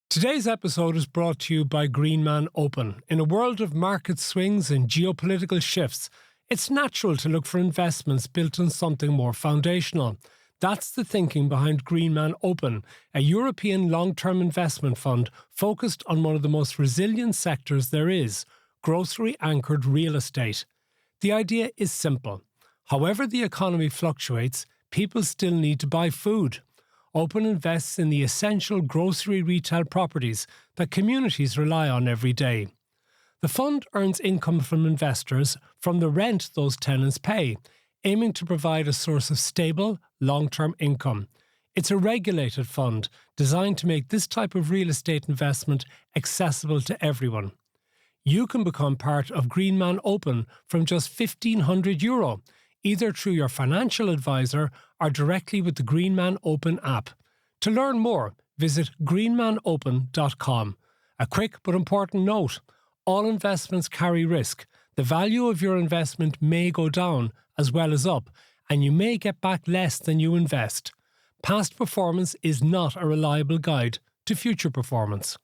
Today's episode is brought to you by Greenman Open. In a world of market swings and geopolitical shifts, it's natural to look for investments built on something more foundational. That's the thinking behind Greenman Open, a European long-term investment fund focused on one of the most resilient sectors there is, grocery-anchored real estate. The idea is simple. However the economy fluctuates, people still need to buy food. Open invests in the essential grocery retail properties that communities rely on every day. The fund earns income from investors from the rent those tenants pay, aiming to provide a source of stable, long-term income. It's a regulated fund designed to make this type of real estate investment accessible to everyone. You can become part of Greenman Open from just €1,500, either through your financial advisor or directly with the Greenman Open app. To learn more, visit greenmanopen.com. A quick but important note, all investments carry risk. The value of your investment may go down as well as up, and you may get back less than you invest. Past performance is not a reliable guide to future performance.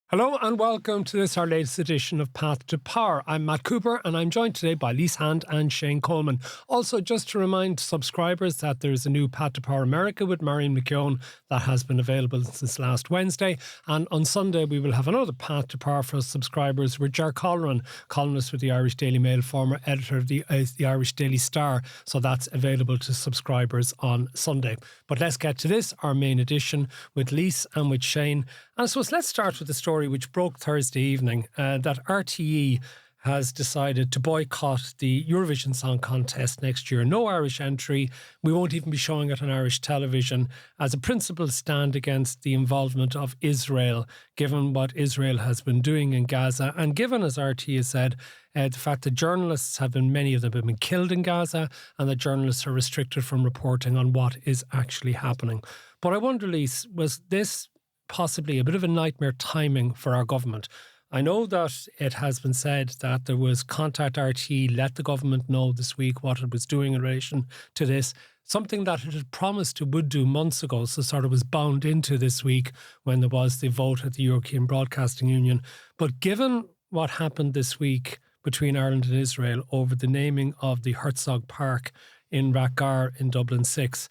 Hello and welcome to this, our latest edition of Path to Power. I'm Matt Cooper and I'm joined today by Lise Hand and Shane Coleman. Also, just to remind subscribers that there's a new Path to Power America with Marion McKeown that has been available since last Wednesday. And on Sunday, we will have another Path to Power for subscribers with Ger Colleran, columnist with the Irish Daily Mail, former editor of the Irish Daily Star. So that's available to subscribers on Sunday. But let's get to this, our main edition with Lise and with Shane. And I suppose let's start with the story which broke Thursday evening, that RTE has decided to boycott the Eurovision Song Contest next year. No Irish entry. We won't even be showing it on Irish television as a principled stand against the involvement of Israel, given what Israel has been doing in Gaza, and given, as RTE has said, the fact that journalists many of them have been killed in Gaza, and that journalists are restricted from reporting on what is actually happening. But I wonder, Lise, was this possibly a bit of a nightmare timing for our government? I know that it has been said that there was Contact RT, let the government know this week what it was doing in relation to this, something that it had promised it would do months ago, so sort of was bound into this week when there was the vote at the European Broadcasting Union. But given what happened this week between Ireland and Israel over the naming of the Herzog Park in Rathgar in Dublin 6,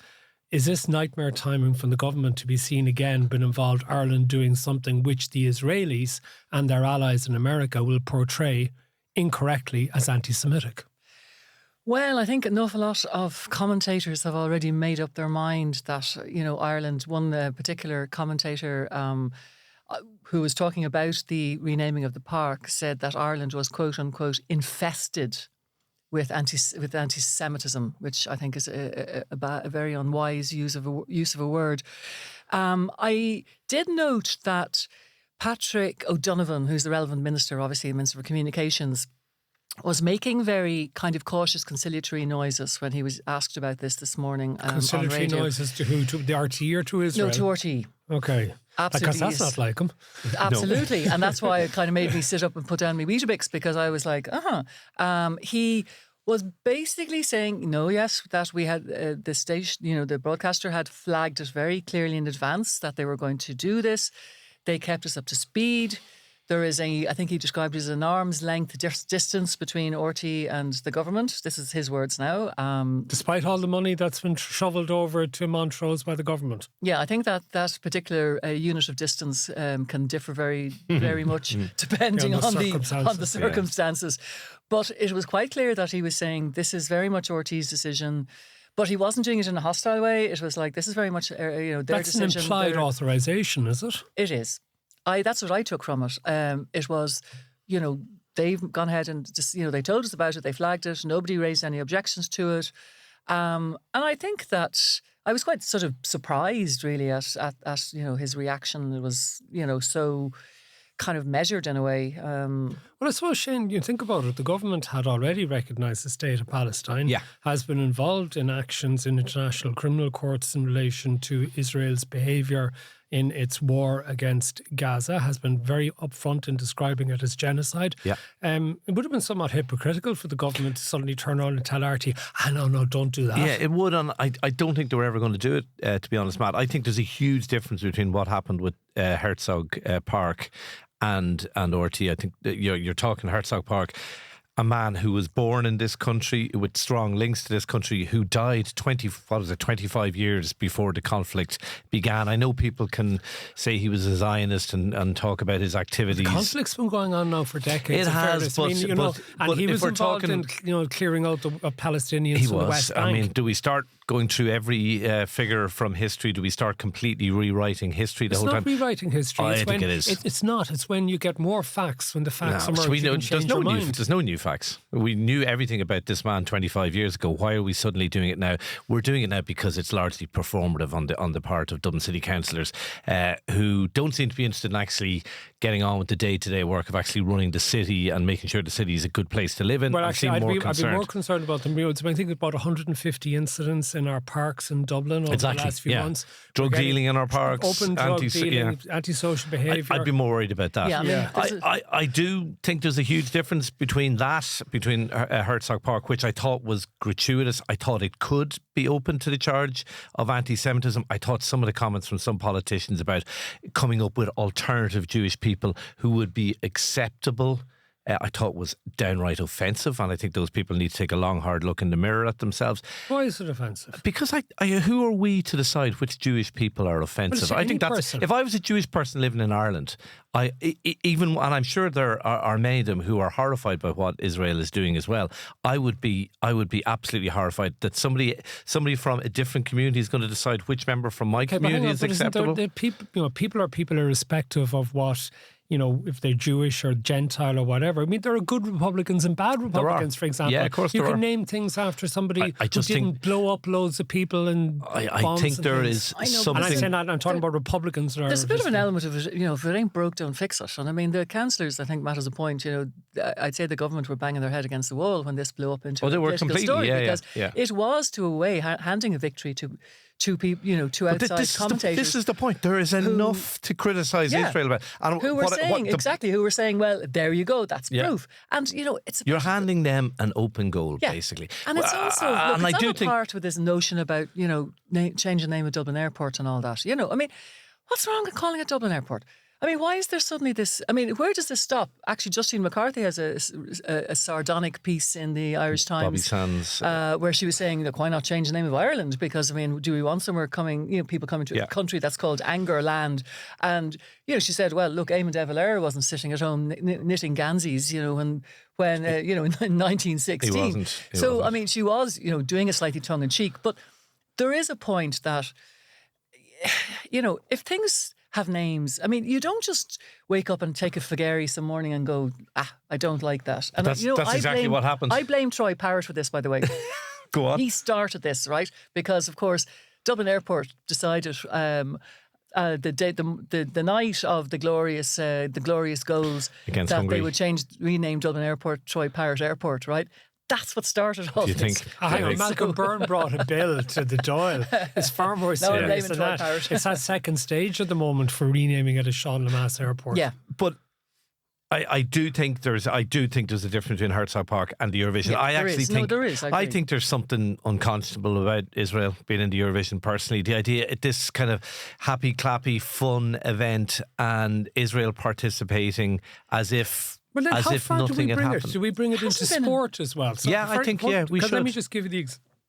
is this nightmare timing from the government to be seen again, been involved Ireland doing something which the Israelis and their allies in America will portray incorrectly as anti-Semitic? Well, I think an awful lot of commentators have already made up their mind that, Ireland, one particular commentator who was talking about the renaming of the park said that Ireland was, quote unquote, infested with anti-Semitism, which I think is a very unwise use of a word. I did note that Patrick O'Donovan, who's the relevant minister, obviously the Minister for Communications, was making very kind of cautious conciliatory noises when he was asked about this morning conciliatory on radio. Noises to who? To the RT or to Israel? No, to RT. Okay. Absolutely. Because that's not like him. Absolutely. No. And that's why it kind of made me sit up and put down my Weetabix, because I was like, he was basically saying, that we had the station, the broadcaster had flagged it very clearly in advance that they were going to do this. They kept us up to speed. There is I think he described it as an arm's length distance between RT and the government. This is his words now. Despite all the money that's been shoveled over to Montrose by the government. Yeah, I think that particular unit of distance can differ very, very much depending on the circumstances. Yeah. But it was quite clear that he was saying this is very much RT's decision. But he wasn't doing it in a hostile way. It was like, this is very much their that's decision. That's an implied authorisation, is it? It is. That's what I took from it. It was, they've gone ahead and just, they told us about it, they flagged it, nobody raised any objections to it. And I think that I was quite sort of surprised really at his reaction. It was, so kind of measured in a way. Well, I suppose, Shane, you think about it, the government had already recognised the state of Palestine, has been involved in actions in international criminal courts in relation to Israel's behaviour in its war against Gaza, has been very upfront in describing it as genocide. Yeah. It would have been somewhat hypocritical for the government to suddenly turn around and tell RT, no, don't do that. Yeah, it would. And I don't think they were ever going to do it, to be honest, Matt. I think there's a huge difference between what happened with Herzog Park and RT. I think that you're talking Herzog Park, a man who was born in this country with strong links to this country, who died 25 years before the conflict began. I know people can say he was a Zionist and talk about his activities. The conflict's been going on now for decades. It has, but he was if we're involved talking, in clearing out the Palestinians he from the was. West Bank. I mean, do we start going through every figure from history? Do we start completely rewriting history the whole time? It's not rewriting history. I think it is. It's not. It's when you get more facts, when the facts emerge. So There's no new facts. We knew everything about this man 25 years ago. Why are we suddenly doing it now? We're doing it now because it's largely performative on the part of Dublin City councillors who don't seem to be interested in actually getting on with the day-to-day work of actually running the city and making sure the city is a good place to live in. Well, actually, I'd be more concerned about the roads. I think about 150 incidents in our parks in Dublin over the last few months. Drug dealing in our parks. Open drug dealing, antisocial behaviour. I'd be more worried about that. Yeah, I do think there's a huge difference between Herzog Park, which I thought was gratuitous. I thought it could be open to the charge of anti-Semitism. I thought some of the comments from some politicians about coming up with alternative Jewish people who would be acceptable, I thought was downright offensive, and I think those people need to take a long, hard look in the mirror at themselves. Why is it offensive? Because who are we to decide which Jewish people are offensive? Well, I think that's if I was a Jewish person living in Ireland, and I'm sure there are many of them who are horrified by what Israel is doing as well. I would be absolutely horrified that somebody from a different community is going to decide which member from my community is acceptable. People are people irrespective of what. If they're Jewish or Gentile or whatever. I mean, there are good Republicans and bad Republicans, for example. Yeah, of course you can name things after somebody who didn't blow up loads of people and I think there is something. And I say that, I'm talking about Republicans. There's a bit of an element of it, if it ain't broke, don't fix it. And I mean, the councillors, I think, Matt has a point. I'd say the government were banging their head against the wall when this blew up into a political story, because it was, to a way, handing a victory to people, to outside commentators. This is the point. There is enough to criticise Israel about. And who were saying, well, there you go, that's proof. And, you're handing them an open goal, basically. And it's also, it's not apart with this notion about, changing the name of Dublin Airport and all that. I mean, what's wrong with calling it Dublin Airport? I mean, why is there suddenly this? I mean, where does this stop? Actually, Justine McCarthy has a sardonic piece in the Irish Times where she was saying, look, why not change the name of Ireland? Because, I mean, do we want somewhere people coming to a country that's called Angerland? And, she said, well, look, Eamon de Valera wasn't sitting at home knitting ganzis, when in 1916. He wasn't. I mean, she was, doing it slightly tongue-in-cheek. But there is a point that, if things have names. I mean, you don't just wake up and take a Fagari some morning and go, I don't like that. And that's exactly what happened. I blame Troy Parrott for this, by the way. Go on. He started this, right? Because, of course, Dublin Airport decided the night of the glorious goals against that Hungary, they would rename Dublin Airport Troy Parrott Airport, right? That's what started all this. Do you think? Malcolm Byrne brought a bill to the Dáil. It's far more serious than that. It's at second stage at the moment for renaming it as Sean Lemass Airport. Yeah, but I do think there's a difference between Herzog Park and the Eurovision. Yeah, there is. I think there's something unconscionable about Israel being in the Eurovision. Personally, the idea this kind of happy, clappy, fun event and Israel participating as if. Well, then how far do we bring it? Do we bring it into sport as well? So I think we should. Let me just give you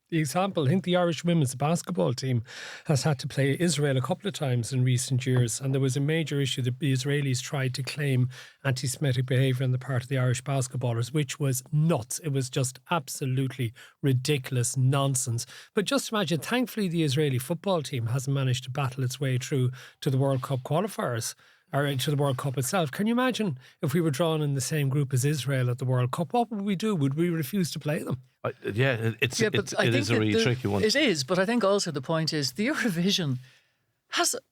the example. I think the Irish women's basketball team has had to play Israel a couple of times in recent years, and there was a major issue that the Israelis tried to claim anti-Semitic behaviour on the part of the Irish basketballers, which was nuts. It was just absolutely ridiculous nonsense. But just imagine, thankfully the Israeli football team hasn't managed to battle its way through to the World Cup qualifiers. Or to the World Cup itself. Can you imagine if we were drawn in the same group as Israel at the World Cup? What would we do? Would we refuse to play them? It is a really tricky one. It is, but I think also the point is the Eurovision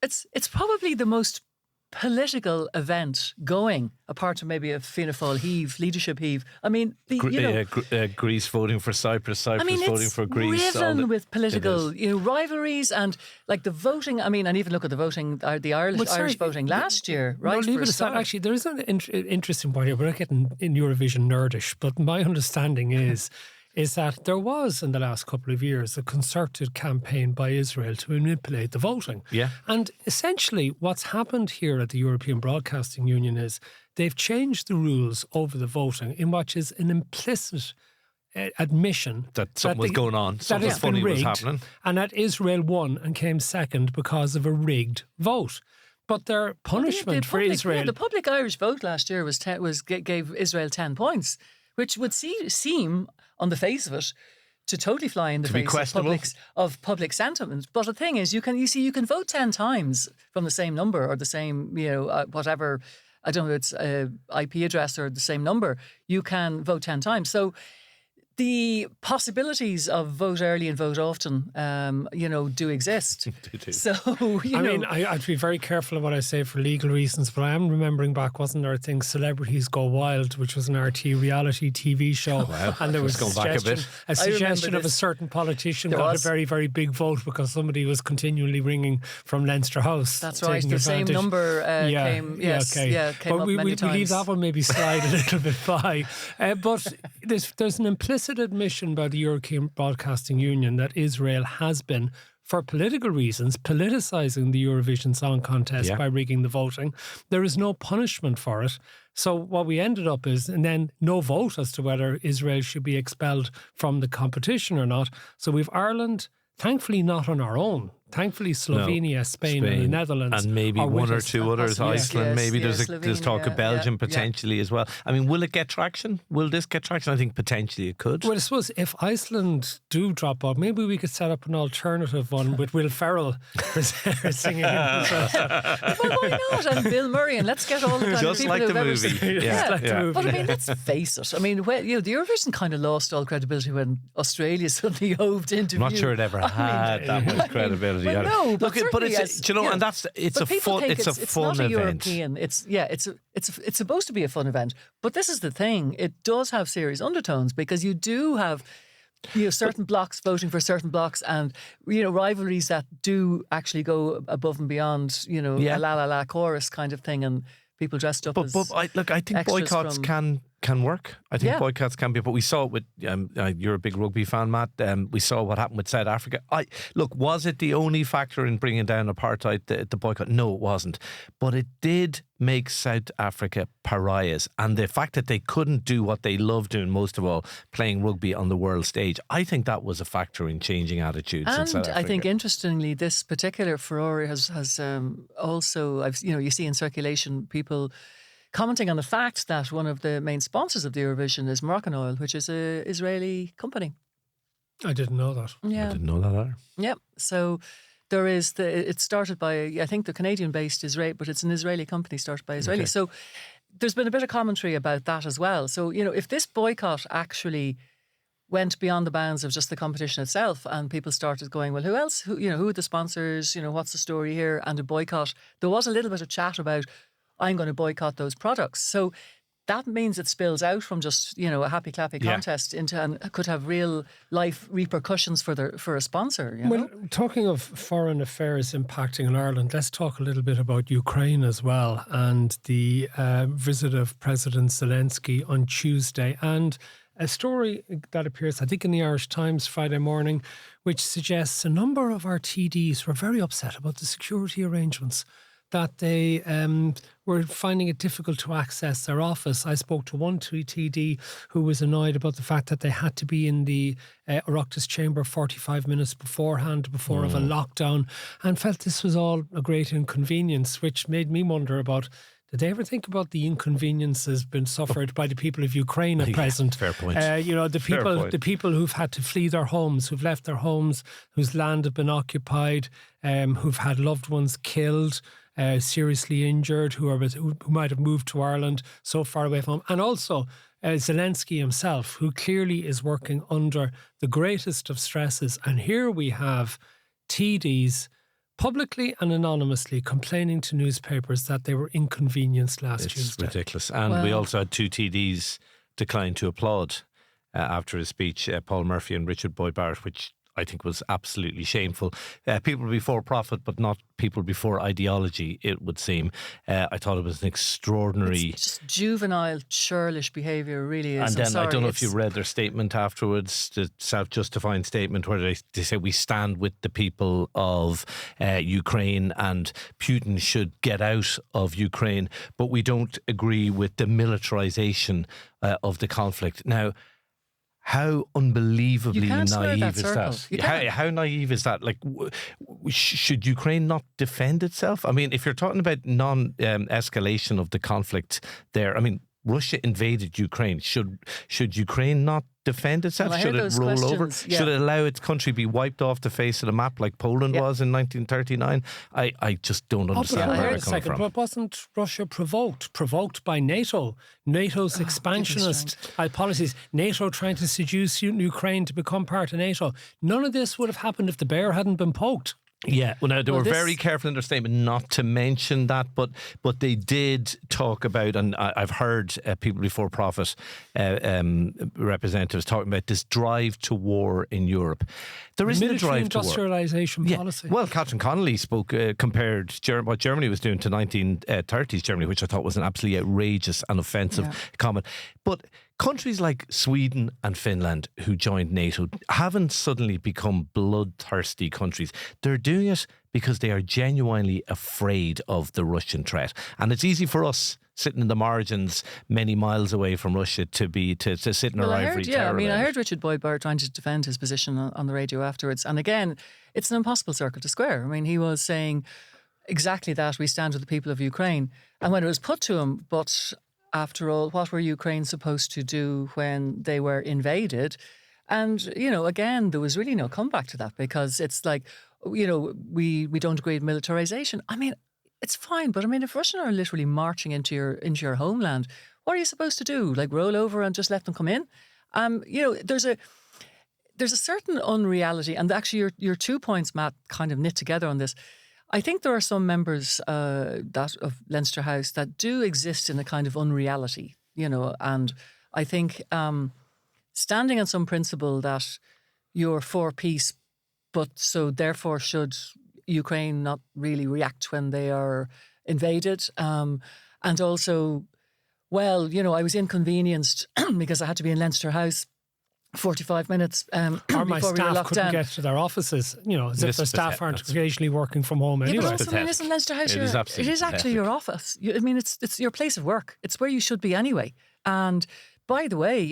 it's probably the most political event going, apart from maybe a Fianna Fáil heave, leadership heave. I mean, Greece voting for Cyprus, Cyprus voting for Greece. Riven with political, rivalries and like the voting. I mean, and even look at the voting, the Irish voting last year, right? No, leave it aside. Actually, there is an interesting point here. We're not getting in Eurovision nerdish, but my understanding is that there was, in the last couple of years, a concerted campaign by Israel to manipulate the voting. Yeah. And essentially what's happened here at the European Broadcasting Union is they've changed the rules over the voting, in which is an implicit admission that something was going on, something funny was happening. And that Israel won and came second because of a rigged vote. But their punishment for Israel... Yeah, the public Irish vote last year gave Israel 10 points, which would seem on the face of it, to totally fly in the face of public sentiment. But the thing is, you can vote 10 times from the same number or the same, whatever, I don't know, it's IP address or the same number. You can vote 10 times. So the possibilities of vote early and vote often, do exist. They do. So, I have to be very careful of what I say for legal reasons, but I am remembering back, wasn't there a thing, Celebrities Go Wild, which was an RT reality TV show. Oh, wow. And there was a suggestion of a certain politician got a very, very big vote because somebody was continually ringing from Leinster House. That's right. The same number came. Yes, came but up we many times. leave that one maybe slide a little bit by. But there's an implicit admission by the European Broadcasting Union that Israel has been, for political reasons, politicising the Eurovision Song Contest by rigging the voting. There is no punishment for it. So what we ended up is, and then no vote as to whether Israel should be expelled from the competition or not. So we've Ireland, thankfully not on our own. Thankfully, Slovenia, Spain and the Netherlands. And maybe one or two others, Iceland, maybe there's talk of Belgium potentially as well. I mean, will it get traction? Will this get traction? I think potentially it could. Well, I suppose if Iceland do drop out, maybe we could set up an alternative one with Will Ferrell singing. Well, why not? And Bill Murray, and let's get all the kind of people like who've the ever movie. seen. Yeah. But I mean, let's face it. I mean, the Eurovision kind of lost all credibility when Australia suddenly hoved into view. I'm not sure it ever had that much credibility. Well, no, but it's and it's a fun event. European. It's supposed to be a fun event, but this is the thing. It does have serious undertones because you do have certain blocks voting for certain blocks, and rivalries that do actually go above and beyond. A la la la chorus kind of thing, and people dressed up. But I think boycotts can work. I think boycotts can be, but we saw it with, you're a big rugby fan, Matt. We saw what happened with South Africa. Was it the only factor in bringing down apartheid, the boycott? No, it wasn't. But it did make South Africa pariahs. And the fact that they couldn't do what they love doing most of all, playing rugby on the world stage, I think that was a factor in changing attitudes in South Africa. And I think, interestingly, this particular furore has also, you see in circulation people commenting on the fact that one of the main sponsors of the Eurovision is Moroccan Oil, which is an Israeli company. I didn't know that. Yeah. I didn't know that either. Yep. So there is it's started by, I think, the Canadian-based Israeli, but it's an Israeli company started by Israelis. Okay. So there's been a bit of commentary about that as well. So, if this boycott actually went beyond the bounds of just the competition itself and people started going, well, who else? Who are the sponsors? What's the story here? And a boycott. There was a little bit of chat about, I'm going to boycott those products. So that means it spills out from just, a happy clappy contest into, and could have real life repercussions for a sponsor. Well, talking of foreign affairs impacting on Ireland, let's talk a little bit about Ukraine as well, and the visit of President Zelensky on Tuesday, and a story that appears, I think, in the Irish Times Friday morning, which suggests a number of our TDs were very upset about the security arrangements, that they were finding it difficult to access their office. I spoke to one TD who was annoyed about the fact that they had to be in the Oireachtas chamber 45 minutes beforehand, before of a lockdown, and felt this was all a great inconvenience, which made me wonder about, did they ever think about the inconveniences been suffered by the people of Ukraine at present? Fair point. The people who've had to flee their homes, who've left their homes, whose land have been occupied, who've had loved ones killed, seriously injured, who might have moved to Ireland so far away from home. And also Zelensky himself, who clearly is working under the greatest of stresses. And here we have TDs publicly and anonymously complaining to newspapers that they were inconvenienced last It's Tuesday. ridiculous. And we also had 2 TDs decline to applaud after his speech, Paul Murphy and Richard Boyd Barrett, which I think was absolutely shameful. People before profit, but not people before ideology, it would seem. I thought it was an extraordinary... It's just juvenile, churlish behaviour, really is. And then I don't know if you read their statement afterwards, the self-justifying statement where they say we stand with the people of Ukraine and Putin should get out of Ukraine, but we don't agree with the militarisation of the conflict. Now, how unbelievably naive is that? How naive is that? Like, should Ukraine not defend itself? I mean, if you're talking about non-escalation of the conflict there, I mean, Russia invaded Ukraine. Should Ukraine not defend itself? Well, should it roll over? Yeah. Should it allow its country be wiped off the face of the map like Poland was in 1939? I just don't understand where they're coming from. But wasn't Russia provoked by NATO? NATO's expansionist policies. NATO trying to seduce Ukraine to become part of NATO. None of this would have happened if the bear hadn't been poked. Yeah, well, now they were very careful in their statement not to mention that, but they did talk about, and I've heard people before profit representatives talking about this drive to war in Europe. There isn't a drive to war. Industrialisation policy. Well, Catherine Connolly compared what Germany was doing to 1930s Germany, which I thought was an absolutely outrageous and offensive comment. But countries like Sweden and Finland, who joined NATO, haven't suddenly become bloodthirsty countries. They're doing it because they are genuinely afraid of the Russian threat. And it's easy for us, sitting in the margins many miles away from Russia, to sit in our ivory tower. I heard Richard Boyd Barrett trying to defend his position on the radio afterwards. And again, it's an impossible circle to square. I mean, he was saying exactly that: we stand with the people of Ukraine. And when it was put to him, but after all, what were Ukraine supposed to do when they were invaded? And, again, there was really no comeback to that, because it's like, we don't agree with militarisation. I mean, it's fine, but I mean, if Russians are literally marching into your homeland, what are you supposed to do? Like, roll over and just let them come in? There's a certain unreality, and actually your 2 points, Matt, kind of knit together on this. I think there are some members of Leinster House that do exist in a kind of unreality, and I think standing on some principle that you're for peace, but so therefore should Ukraine not really react when they are invaded, and also, well, I was inconvenienced because I had to be in Leinster House 45 minutes or my staff couldn't get to their offices, as if the staff aren't occasionally working from home anyway. But also, listen, Leinster House, it is actually your office. It's your place of work. It's where you should be anyway. And by the way,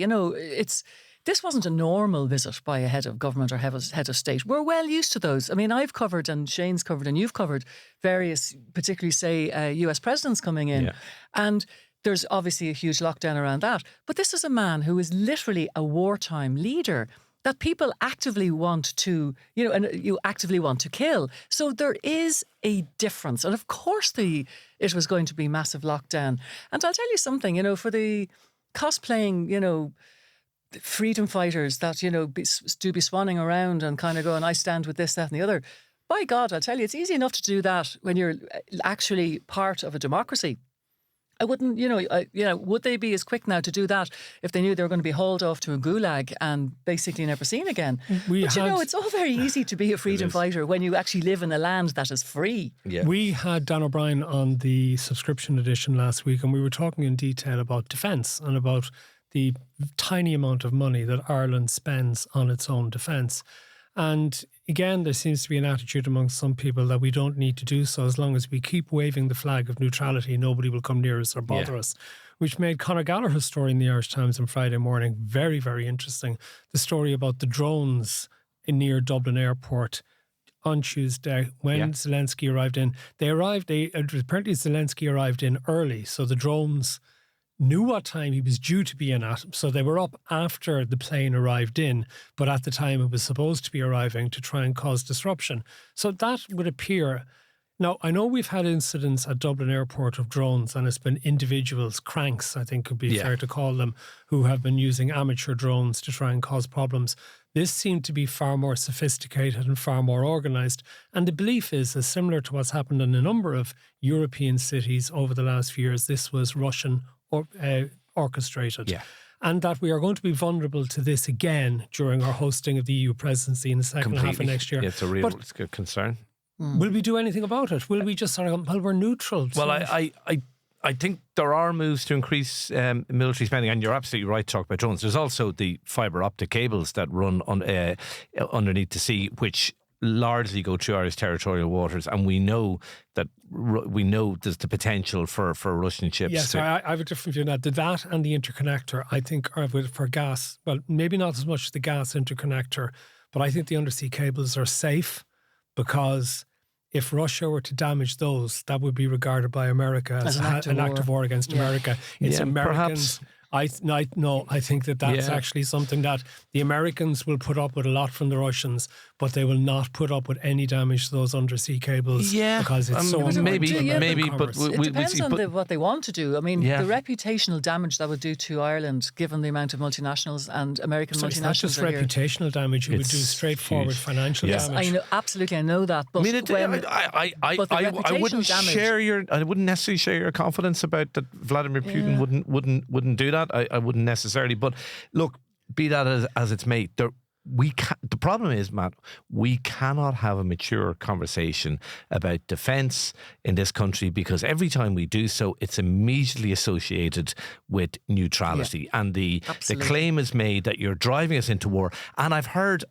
this wasn't a normal visit by a head of government or head of state. We're well used to those. I mean, I've covered, and Shane's covered, and you've covered various, particularly say US presidents coming in, and there's obviously a huge lockdown around that. But this is a man who is literally a wartime leader that people actively want to, and you actively want to kill. So there is a difference. And of course it was going to be massive lockdown. And I'll tell you something, for the cosplaying, freedom fighters that, do be swanning around and kind of going, I stand with this, that and the other. By God, I'll tell you, it's easy enough to do that when you're actually part of a democracy. I wouldn't, would they be as quick now to do that if they knew they were going to be hauled off to a gulag and basically never seen again? It's all very easy to be a freedom fighter when you actually live in a land that is free. Yeah. We had Dan O'Brien on the subscription edition last week, and we were talking in detail about defence and about the tiny amount of money that Ireland spends on its own defence. And again, there seems to be an attitude among some people that we don't need to do so. As long as we keep waving the flag of neutrality, nobody will come near us or bother us, which made Conor Gallagher's story in the Irish Times on Friday morning very, very interesting. The story about the drones near Dublin Airport on Tuesday when Zelensky arrived in. Apparently Zelensky arrived in early, so the drones knew what time he was due to be in at, so they were up after the plane arrived in, but at the time it was supposed to be arriving to try and cause disruption. So that would appear. Now, I know we've had incidents at Dublin Airport of drones, and it's been individuals, cranks, I think would be fair to call them, who have been using amateur drones to try and cause problems. This seemed to be far more sophisticated and far more organised. And the belief is similar to what's happened in a number of European cities over the last few years. This was Russian orchestrated. Yeah. And that we are going to be vulnerable to this again during our hosting of the EU presidency in the second half of next year. Yeah, it's a real concern. Will we do anything about it? Will we just sort of, well, we're neutral? Well, I think there are moves to increase military spending, and you're absolutely right to talk about drones. There's also the fibre optic cables that run underneath the sea, which largely go through Irish territorial waters, and we know there's the potential for Russian ships. Yes, I have a different view on that. That and the interconnector, I think, are for gas. Well, maybe not as much the gas interconnector, but I think the undersea cables are safe, because if Russia were to damage those, that would be regarded by America as an act of war against America. It's Americans. Perhaps. I think that's actually something that the Americans will put up with a lot from the Russians, but they will not put up with any damage to those undersea cables. Yeah, because it's so maybe, but it depends on what they want to do. I mean, the reputational damage that would do to Ireland, given the amount of multinationals and American multinationals. It's not just reputational damage; it would do straightforward financial damage. I know, absolutely, I know that. But I wouldn't share I wouldn't necessarily share your confidence about that. Vladimir Putin wouldn't do that. I wouldn't necessarily, but look, be that as it's may, the problem is, Matt, we cannot have a mature conversation about defence in this country, because every time we do so, it's immediately associated with neutrality, and the claim is made that you're driving us into war. And I've heard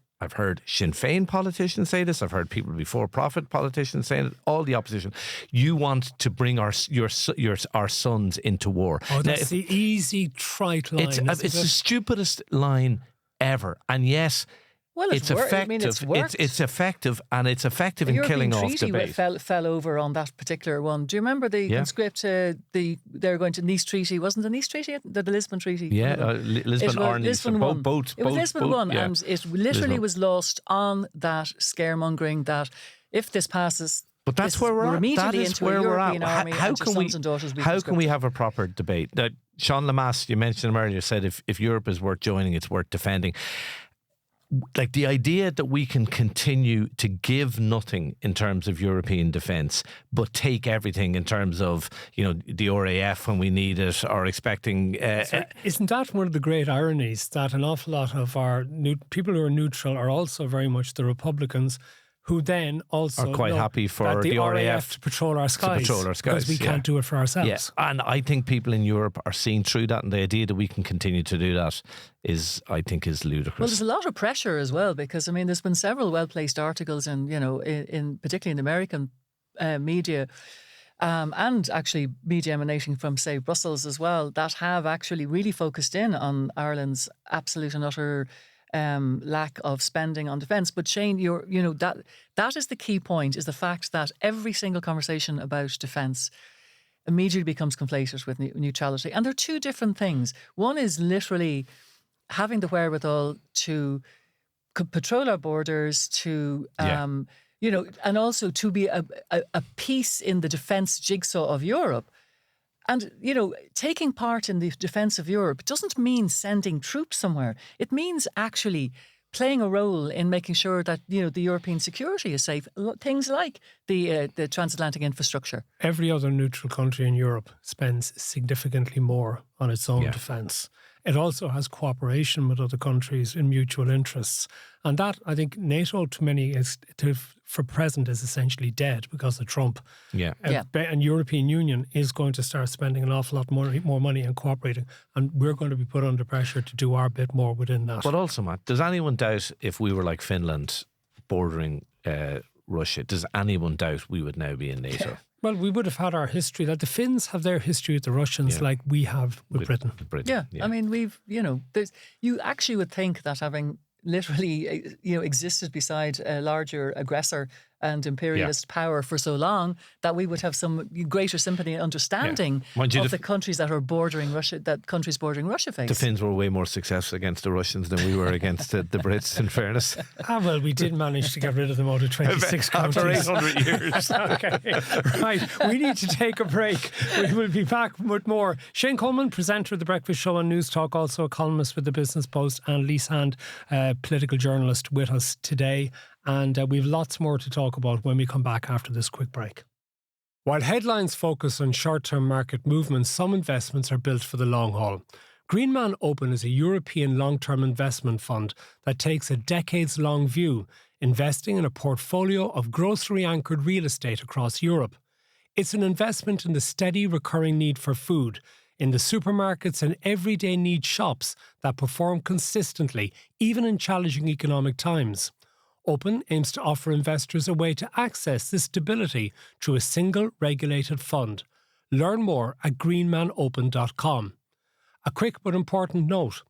Sinn Féin politicians say this. I've heard people before profit politicians saying it. All the opposition. You want to bring our sons into war. Oh, that's the easy trite line. It's the stupidest line ever. And yes, it's effective. It's effective, and it's effective in killing off debate. Fell over on that particular one. Do you remember the conscript? They're going to Nice Treaty. Wasn't the Nice Treaty the Lisbon Treaty? Yeah, Lisbon or Nice. Lisbon one. Both. It was Lisbon one, yeah. and it literally was lost on that scaremongering that if this passes. But that's where we're at. That is where we're at. How can we have a proper debate? Now, Sean Lemass, you mentioned him earlier, said if Europe is worth joining, it's worth defending. Like the idea that we can continue to give nothing in terms of European defence, but take everything in terms of, the RAF when we need it, or expecting... Isn't that one of the great ironies, that an awful lot of our people who are neutral are also very much the Republicans, who then also are quite happy for the RAF to patrol our skies, because we can't do it for ourselves. Yeah. And I think people in Europe are seeing through that, and the idea that we can continue to do that is ludicrous. Well, there's a lot of pressure as well, because there's been several well-placed articles in particularly in American media, and actually media emanating from, say, Brussels as well, that have actually really focused in on Ireland's absolute and utter lack of spending on defence. But Shane, that is the key point, is the fact that every single conversation about defence immediately becomes conflated with neutrality. And they're two different things. One is literally having the wherewithal to patrol our borders, to and also to be a piece in the defence jigsaw of Europe. And, taking part in the defence of Europe doesn't mean sending troops somewhere. It means actually playing a role in making sure that, the European security is safe. Things like the transatlantic infrastructure. Every other neutral country in Europe spends significantly more on its own defence. It also has cooperation with other countries in mutual interests. And that, I think, NATO, for present, is essentially dead because of Trump. And European Union is going to start spending an awful lot more money and cooperating. And we're going to be put under pressure to do our bit more within that. But also, Matt, does anyone doubt if we were like Finland bordering Russia, does anyone doubt we would now be in NATO? Yeah. Well, we would have had our history, that the Finns have their history with the Russians like we have with Britain. Yeah. I mean, you actually would think that having literally, existed beside a larger aggressor and imperialist power for so long that we would have some greater sympathy and understanding of the countries that are bordering Russia, that countries bordering Russia face. The Finns were way more successful against the Russians than we were against the Brits, in fairness. Well, we did manage to get rid of them out of 26 countries. After 800 years. Okay, right. We need to take a break. We will be back with more. Shane Coleman, presenter of The Breakfast Show on News Talk, also a columnist with The Business Post, and Lise Hand, political journalist, with us today. And we've lots more to talk about when we come back after this quick break. While headlines focus on short-term market movements, some investments are built for the long haul. Greenman Open is a European long-term investment fund that takes a decades-long view, investing in a portfolio of grocery-anchored real estate across Europe. It's an investment in the steady recurring need for food, in the supermarkets and everyday need shops that perform consistently, even in challenging economic times. Open aims to offer investors a way to access this stability through a single regulated fund. Learn more at greenmanopen.com. A quick but important note: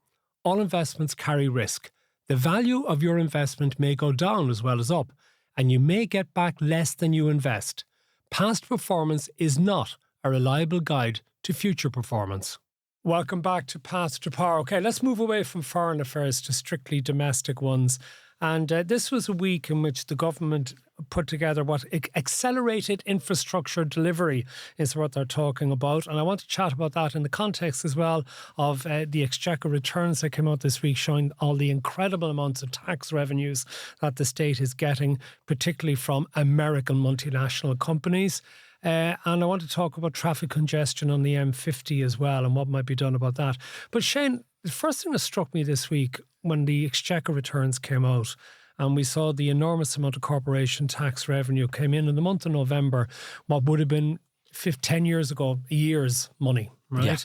all investments carry risk. The value of your investment may go down as well as up, and you may get back less than you invest. Past performance is not a reliable guide to future performance. Welcome back to Path to Power. Okay, let's move away from foreign affairs to strictly domestic ones. And this was a week in which the government put together what accelerated infrastructure delivery is what they're talking about. And I want to chat about that in the context as well of the Exchequer returns that came out this week, showing all the incredible amounts of tax revenues that the state is getting, particularly from American multinational companies. And I want to talk about traffic congestion on the M50 as well and what might be done about that. But Shane, the first thing that struck me this week when the Exchequer returns came out and we saw the enormous amount of corporation tax revenue came in the month of November, what would have been 10 years ago, a year's money, right? Yeah.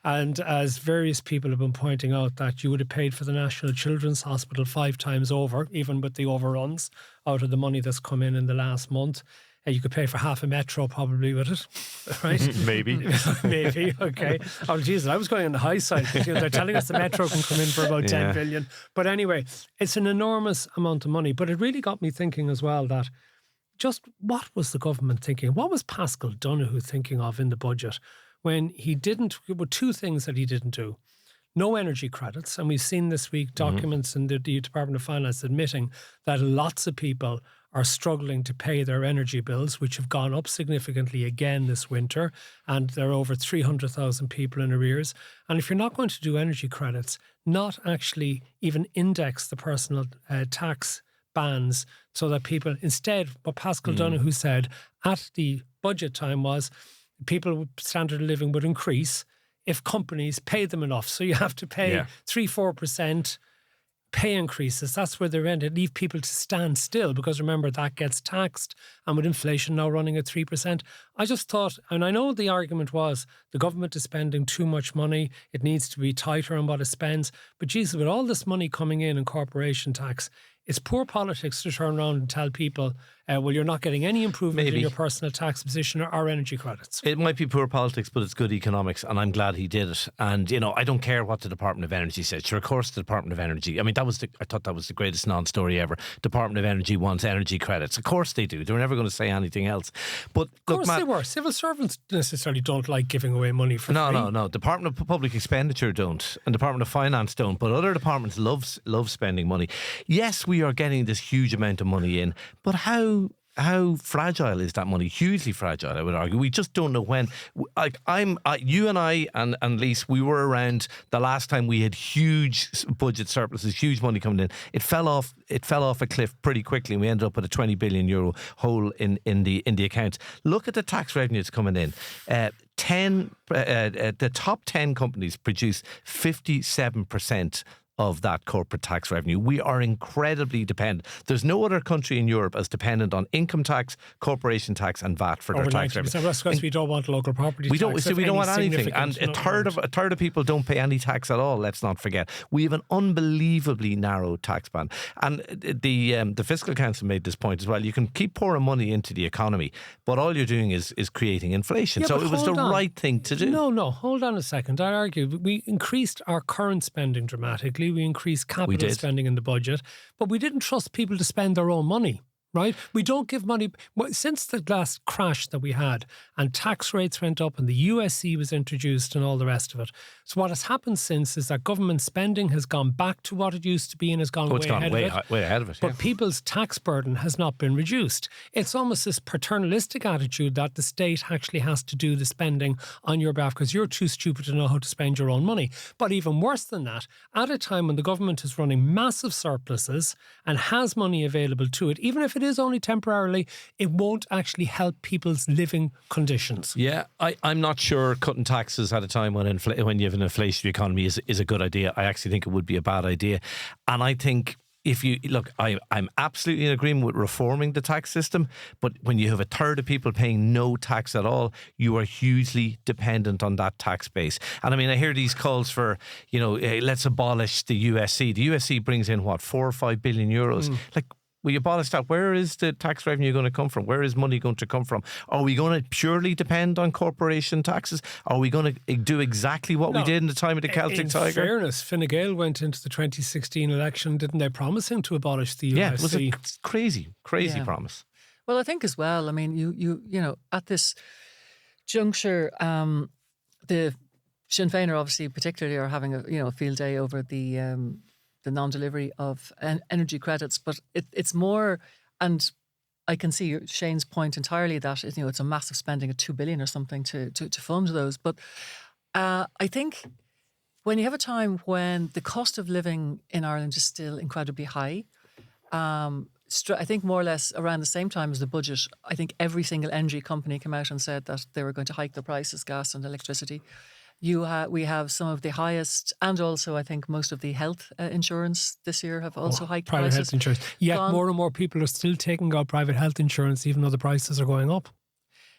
And as various people have been pointing out, that you would have paid for the National Children's Hospital 5 times over, even with the overruns, out of the money that's come in the last month. You could pay for half a metro probably with it, right? Maybe. Maybe, okay. Oh, Jesus, I was going on the high side. They're telling us the metro can come in for about 10 billion. But anyway, it's an enormous amount of money. But it really got me thinking as well that just what was the government thinking? What was Pascal Donoghue thinking of in the budget when he didn't, there were two things that he didn't do. No energy credits. And we've seen this week documents in the Department of Finance admitting that lots of people are struggling to pay their energy bills, which have gone up significantly again this winter. And there are over 300,000 people in arrears. And if you're not going to do energy credits, not actually even index the personal tax bans so that people, instead, what Pascal Donoghue said at the budget time was people's standard of living would increase if companies paid them enough. So you have to pay 3-4% pay increases. That's where they're ended. Leave people to stand still because remember that gets taxed. And with inflation now running at 3%, I just thought, and I know the argument was the government is spending too much money. It needs to be tighter on what it spends. But Jesus, with all this money coming in corporation tax, it's poor politics to turn around and tell people, well, you're not getting any improvement in your personal tax position or energy credits. It might be poor politics, but it's good economics, and I'm glad he did it. And, you know, I don't care what the Department of Energy says. Sure, of course, the Department of Energy, I mean, I thought that was the greatest non-story ever. Department of Energy wants energy credits. Of course they do. They're never going to say anything else. But of course they were. Civil servants necessarily don't like giving away money for free. No. Department of Public Expenditure don't, and Department of Finance don't, but other departments love spending money. Yes, we are getting this huge amount of money in, but how fragile is that money? Hugely fragile, I would argue. We just don't know when. Like you and I and Lise, we were around the last time we had huge budget surpluses, huge money coming in. It fell off a cliff pretty quickly, and we ended up with a 20 billion euro hole in the accounts. Look at the tax revenues coming in. The top 10 companies produce 57% of that corporate tax revenue. We are incredibly dependent. There's no other country in Europe as dependent on income tax, corporation tax and VAT for their tax revenue. That's because we don't want local property tax. We don't want anything. And a third of people don't pay any tax at all, let's not forget. We have an unbelievably narrow tax band. And the Fiscal Council made this point as well. You can keep pouring money into the economy, but all you're doing is creating inflation. So it was the right thing to do. No, hold on a second. I argue we increased our current spending dramatically. We increased capital spending in the budget, but we didn't trust people to spend their own money. right? We don't give money. Since the last crash that we had and tax rates went up and the USC was introduced and all the rest of it. So what has happened since is that government spending has gone back to what it used to be and has gone way ahead of it. But people's tax burden has not been reduced. It's almost this paternalistic attitude that the state actually has to do the spending on your behalf because you're too stupid to know how to spend your own money. But even worse than that, at a time when the government is running massive surpluses and has money available to it, even if it is only temporarily, it won't actually help people's living conditions. Yeah, I'm not sure cutting taxes at a time when you have an inflationary economy is a good idea. I actually think it would be a bad idea. And I think if you look, I'm absolutely in agreement with reforming the tax system, but when you have a third of people paying no tax at all, you are hugely dependent on that tax base. And I mean, I hear these calls for, let's abolish the USC. The USC brings in what, 4 or 5 billion euros. Like, we abolish that. Where is the tax revenue going to come from? Where is money going to come from? Are we going to purely depend on corporation taxes? Are we going to do exactly what we did in the time of the Celtic Tiger? In fairness, Fine Gael went into the 2016 election, didn't they, promising to abolish the USC? Yeah, it was a crazy promise. Well, I think as well, I mean, you know, at this juncture, the Sinn Féin are obviously particularly are having a field day over the non-delivery of energy credits, but it's more, and I can see Shane's point entirely that it's a massive spending of 2 billion or something to fund those. But I think when you have a time when the cost of living in Ireland is still incredibly high, I think more or less around the same time as the budget, I think every single energy company came out and said that they were going to hike their prices, gas and electricity. We have some of the highest, and also I think most of the health insurance this year have also hiked private prices. Health insurance. Yet more and more people are still taking out private health insurance even though the prices are going up.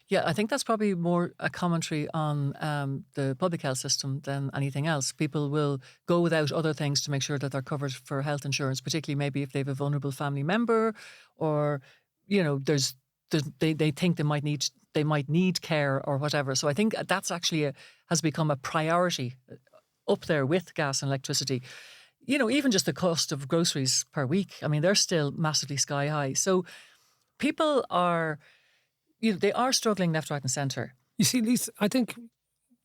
Yeah, I think that's probably more a commentary on the public health system than anything else. People will go without other things to make sure that they're covered for health insurance, particularly maybe if they have a vulnerable family member, or they think they might need care or whatever. So I think that's actually has become a priority up there with gas and electricity. Even just the cost of groceries per week, I mean, they're still massively sky high. So people are, they are struggling left, right and centre. You see, Lise, I think,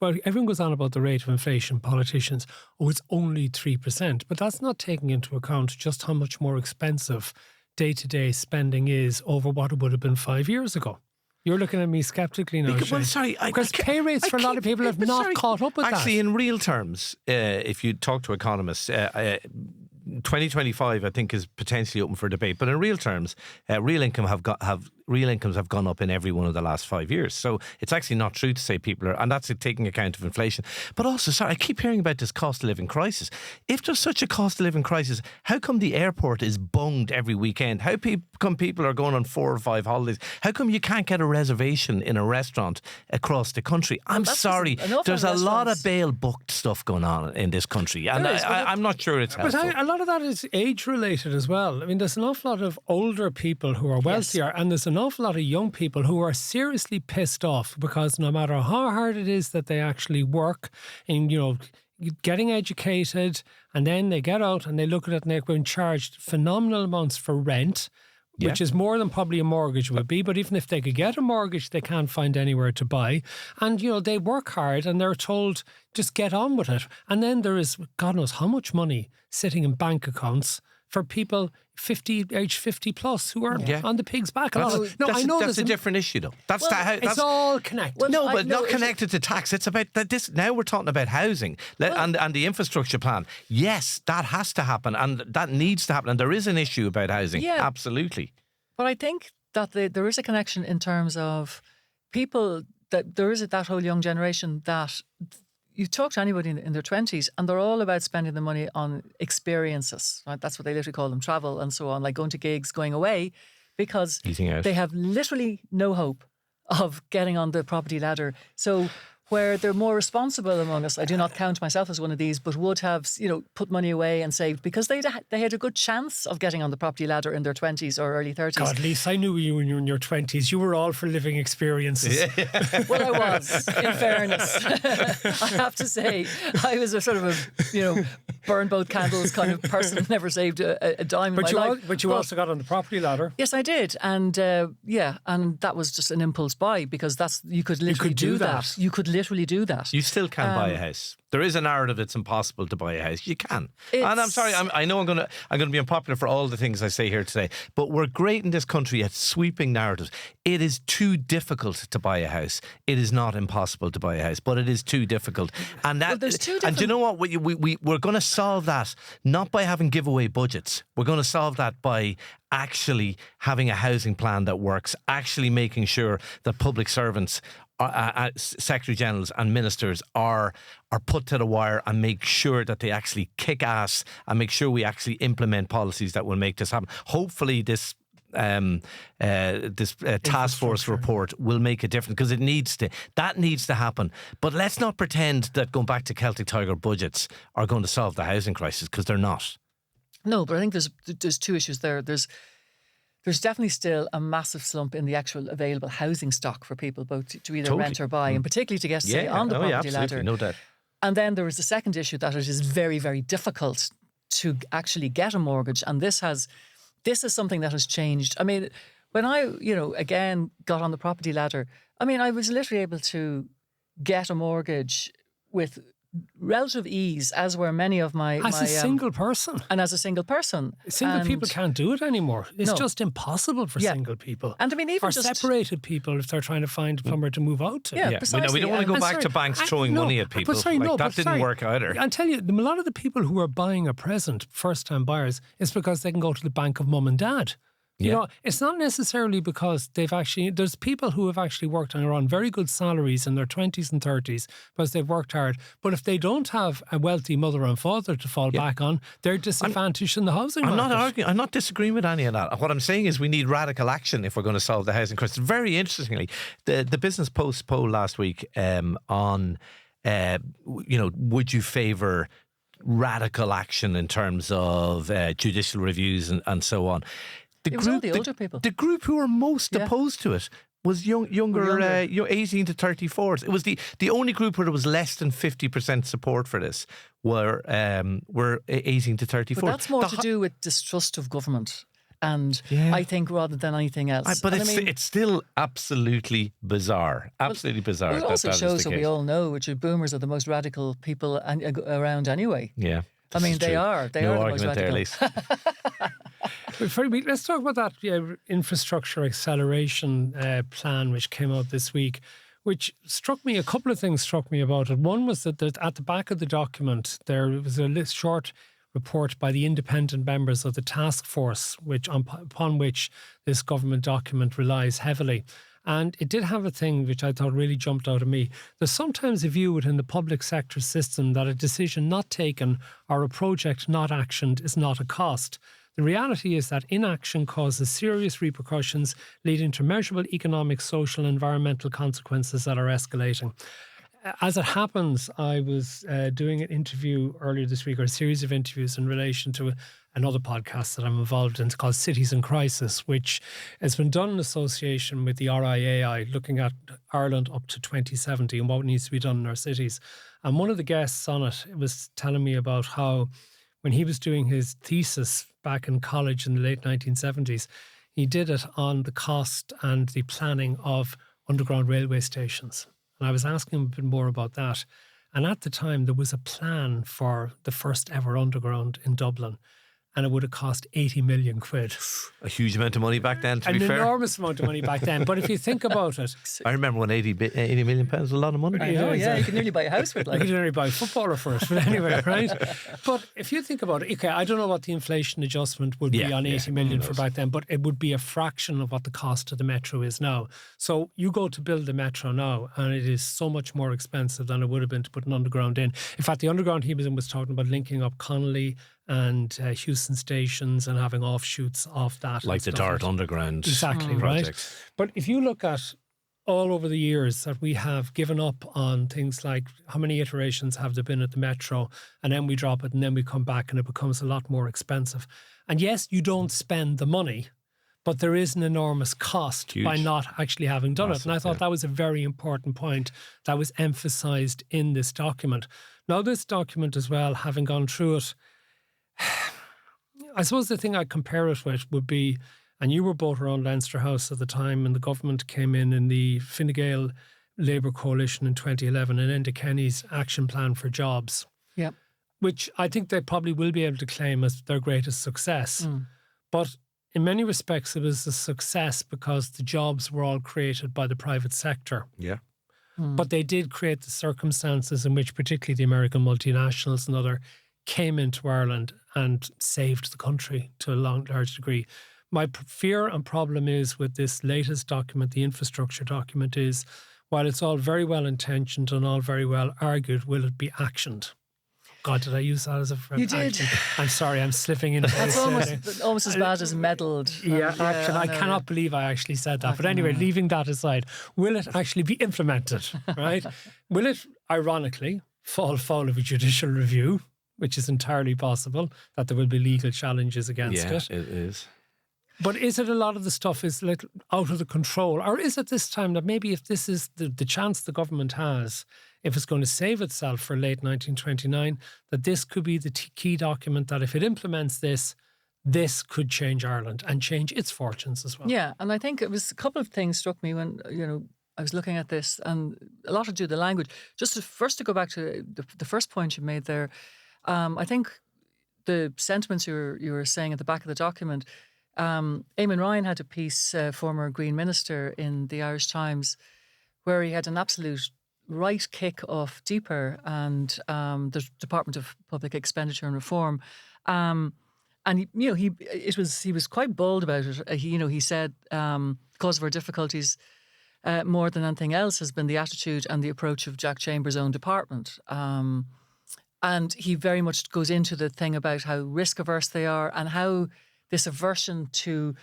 well, everyone goes on about the rate of inflation, politicians, it's only 3%, but that's not taking into account just how much more expensive day-to-day spending is over what it would have been 5 years ago. You're looking at me sceptically now, Shane. Well, sorry. Because pay rates for a lot of people have not caught up with that. Actually, in real terms, if you talk to economists, 2025, I think, is potentially open for debate. But in real terms, real incomes have gone up in every one of the last 5 years. So it's actually not true to say people are, and that's taking account of inflation. But also, sorry, I keep hearing about this cost of living crisis. If there's such a cost of living crisis, how come the airport is bunged every weekend? How come people are going on 4 or 5 holidays? How come you can't get a reservation in a restaurant across the country? I'm sorry, there's a lot of bail booked stuff going on in this country, and I'm not sure it's helpful. But a lot of that is age related as well. I mean, there's an awful lot of older people who are wealthier, and there's an awful lot of young people who are seriously pissed off because no matter how hard it is that they actually work in, getting educated, and then they get out and they look at it and they're being charged phenomenal amounts for rent, which is more than probably a mortgage would be. But even if they could get a mortgage, they can't find anywhere to buy. And, they work hard and they're told, just get on with it. And then there is, God knows how much money sitting in bank accounts for people age 50 plus who are on the pig's back. That's a different issue, though. It's all connected. Not connected to tax. It's about this. Now we're talking about housing and the infrastructure plan. Yes, that has to happen, and that needs to happen. And there is an issue about housing. Yeah. Absolutely. But I think that there is a connection in terms of people, that there is that whole young generation that you talk to anybody in their 20s and they're all about spending the money on experiences, right? That's what they literally call them, travel and so on, like going to gigs, going away, because they have literally no hope of getting on the property ladder. So where they're more responsible among us. I do not count myself as one of these, but would have, put money away and saved because they had a good chance of getting on the property ladder in their 20s or early 30s. God, Lise, I knew you when you were in your 20s. You were all for living experiences. Well, I was, in fairness. I have to say, I was a sort of a, burn both candles kind of person, never saved a dime in my life. But you also got on the property ladder. Yes, I did. And and that was just an impulse buy because you could literally do that. You could literally do that. You still can buy a house. There is a narrative it's impossible to buy a house. You can. And I'm sorry, I know I'm going to be unpopular for all the things I say here today, but we're great in this country at sweeping narratives. It is too difficult to buy a house. It is not impossible to buy a house, but it is too difficult. And there's two and do you know what? We're going to solve that not by having giveaway budgets. We're going to solve that by actually having a housing plan that works, actually making sure that public servants, Secretary Generals and Ministers are put to the wire and make sure that they actually kick ass and make sure we actually implement policies that will make this happen. Hopefully this task force report will make a difference because that needs to happen. But let's not pretend that going back to Celtic Tiger budgets are going to solve the housing crisis, because they're not. No, but I think there's two issues there. There's definitely still a massive slump in the actual available housing stock for people both to either rent or buy, and particularly to get on the property ladder. No doubt. And then there is the second issue that it is very, very difficult to actually get a mortgage, and this is something that has changed. I mean, when I, again got on the property ladder, I mean, I was literally able to get a mortgage with relative ease, as were many of my... As a single person. And as a single person. Single people can't do it anymore. It's just impossible for single people. And I mean, even or separated people if they're trying to find somewhere to move out to. Yeah, precisely. We don't want to go back to banks throwing money at people. That didn't work either. I'll tell you, a lot of the people who are buying a present, first-time buyers, is because they can go to the bank of mum and dad. It's not necessarily because there's people who have actually worked and are on very good salaries in their 20s and 30s because they've worked hard. But if they don't have a wealthy mother and father to fall back on, they're disadvantaged in the housing market. I'm not disagreeing with any of that. What I'm saying is we need radical action if we're going to solve the housing crisis. Very interestingly, the Business Post poll last week on, would you favour radical action in terms of judicial reviews and so on. It was all the older people. The group who were most opposed to it was younger. 18 to 34s. It was the only group where there was less than 50% support for this were 18 to 34s. But that's more to do with distrust of government. And I think rather than anything else. But it's still absolutely bizarre. Absolutely bizarre. It also shows what we all know, which are boomers are the most radical people around anyway. Yeah. I mean, they are. They are the most radical. Let's talk about that infrastructure acceleration plan which came out this week, which struck me, a couple of things struck me about it. One was that at the back of the document, there was a short report by the independent members of the task force, upon which this government document relies heavily. And it did have a thing which I thought really jumped out at me. There's sometimes a view within the public sector system that a decision not taken or a project not actioned is not a cost. The reality is that inaction causes serious repercussions, leading to measurable economic, social, and environmental consequences that are escalating. As it happens, I was doing an interview earlier this week, or a series of interviews in relation to another podcast that I'm involved in. It's called Cities in Crisis, which has been done in association with the RIAI, looking at Ireland up to 2070 and what needs to be done in our cities. And one of the guests on it was telling me about how when he was doing his thesis back in college in the late 1970s, he did it on the cost and the planning of underground railway stations. And I was asking him a bit more about that. And at the time, there was a plan for the first ever underground in Dublin. And it would have cost 80 million quid. A huge amount of money back then, to be fair. An enormous amount of money back then. But if you think about it... I remember when 80 million pounds was a lot of money. I know, you can nearly buy a house with it. You could nearly buy a footballer for it. But anyway, right? But if you think about it, okay, I don't know what the inflation adjustment would be on 80 million for back then, but it would be a fraction of what the cost of the metro is now. So you go to build the metro now, and it is so much more expensive than it would have been to put an underground in. In fact, the underground he was in was talking about linking up Connolly and Houston stations and having offshoots off that. Like the Dart Underground. Exactly, right? But if you look at all over the years that we have given up on things like how many iterations have there been at the Metro, and then we drop it and then we come back and it becomes a lot more expensive. And yes, you don't spend the money, but there is an enormous cost by not actually having done it. And I thought that was a very important point that was emphasised in this document. Now, this document as well, having gone through it, I suppose the thing I'd compare it with would be, and you were both around Leinster House at the time, and the government came in the Fine Gael Labour Coalition in 2011 and Enda Kenny's Action Plan for Jobs, which I think they probably will be able to claim as their greatest success. But in many respects, it was a success because the jobs were all created by the private sector. But they did create the circumstances in which particularly the American multinationals and other came into Ireland and saved the country to a large degree. My fear and problem is with this latest document, the infrastructure document, is while it's all very well intentioned and all very well argued, will it be actioned? God, did I use that as a phrase? You did. I'm sorry, I'm slipping into That's almost as bad as meddled. Action. I cannot believe I actually said that. But anyway, leaving that aside, will it actually be implemented, right? Will it, ironically, fall foul of a judicial review, which is entirely possible, that there will be legal challenges against it? Yeah, it is. But is it a lot of the stuff is little out of the control? Or is it this time that maybe if this is the chance the government has, if it's going to save itself for late 1929, that this could be the key document that if it implements this, this could change Ireland and change its fortunes as well? Yeah, and I think it was a couple of things struck me when, I was looking at this, and a lot to do with the language. Just to go back to the first point you made there, I think the sentiments you were saying at the back of the document, Eamon Ryan had a piece, former Green Minister, in the Irish Times, where he had an absolute right kick off DPER and the Department of Public Expenditure and Reform, and he was quite bold about it. He said, cause of our difficulties, more than anything else, has been the attitude and the approach of Jack Chambers' own department. And he very much goes into the thing about how risk averse they are and how this aversion to